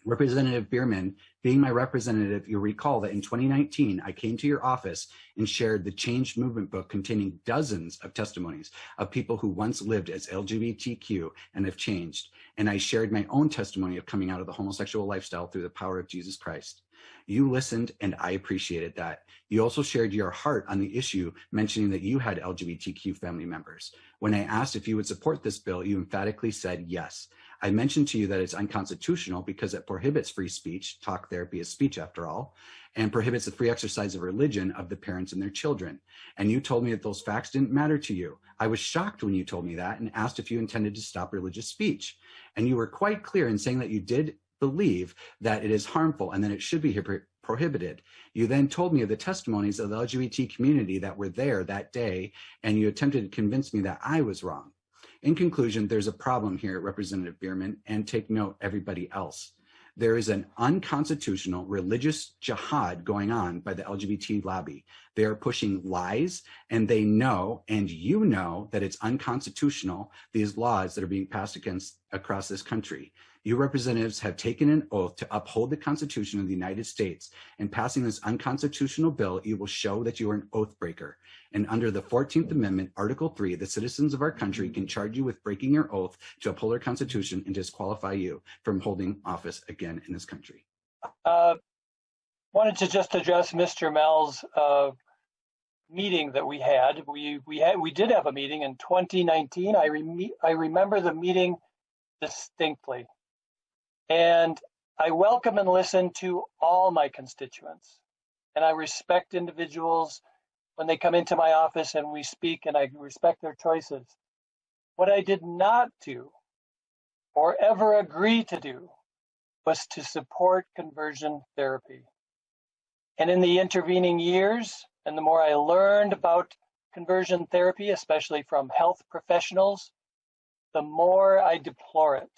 Representative Bierman, being my representative, you'll recall that in 2019, I came to your office and shared the Change Movement book containing dozens of testimonies of people who once lived as LGBTQ and have changed. And I shared my own testimony of coming out of the homosexual lifestyle through the power of Jesus Christ. You listened, and I appreciated that. You also shared your heart on the issue, mentioning that you had LGBTQ family members. When I asked if you would support this bill, you emphatically said yes. I mentioned to you that it's unconstitutional because it prohibits free speech. Talk therapy is speech after all, and prohibits the free exercise of religion of the parents and their children. And you told me that those facts didn't matter to you. I was shocked when you told me that and asked if you intended to stop religious speech. And you were quite clear in saying that you did believe that it is harmful and that it should be prohibited. You then told me of the testimonies of the LGBT community that were there that day, and you attempted to convince me that I was wrong. In conclusion, there's a problem here, Representative Bierman, and take note, everybody else. There is an unconstitutional religious jihad going on by the LGBT lobby. They are pushing lies, and they know, and you know, that it's unconstitutional, these laws that are being passed across this country. You representatives have taken an oath to uphold the Constitution of the United States. In passing this unconstitutional bill, you will show that you are an oath breaker. And under the 14th Amendment, Article 3, the citizens of our country can charge you with breaking your oath to uphold our Constitution and disqualify you from holding office again in this country. Wanted to just address Mr. Mehl's meeting that we had. We did have a meeting in 2019. I remember the meeting distinctly. And I welcome and listen to all my constituents. And I respect individuals when they come into my office and we speak, and I respect their choices. What I did not do or ever agree to do was to support conversion therapy. And in the intervening years, and the more I learned about conversion therapy, especially from health professionals, the more I deplore it.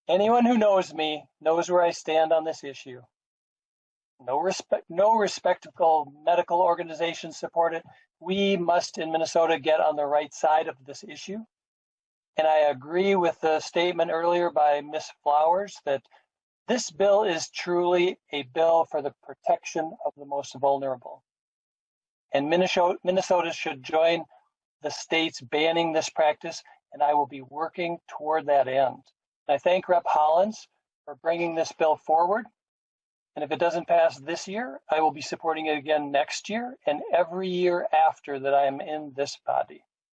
Anyone who knows me knows where I stand on this issue. No respectable medical organizations support it. We must in Minnesota get on the right side of this issue. And I agree with the statement earlier by Ms. Flowers that this bill is truly a bill for the protection of the most vulnerable. And Minnesota should join the states banning this practice, and I will be working toward that end. I thank Rep Hollins for bringing this bill forward. And if it doesn't pass this year, I will be supporting it again next year and every year after that I am in this body.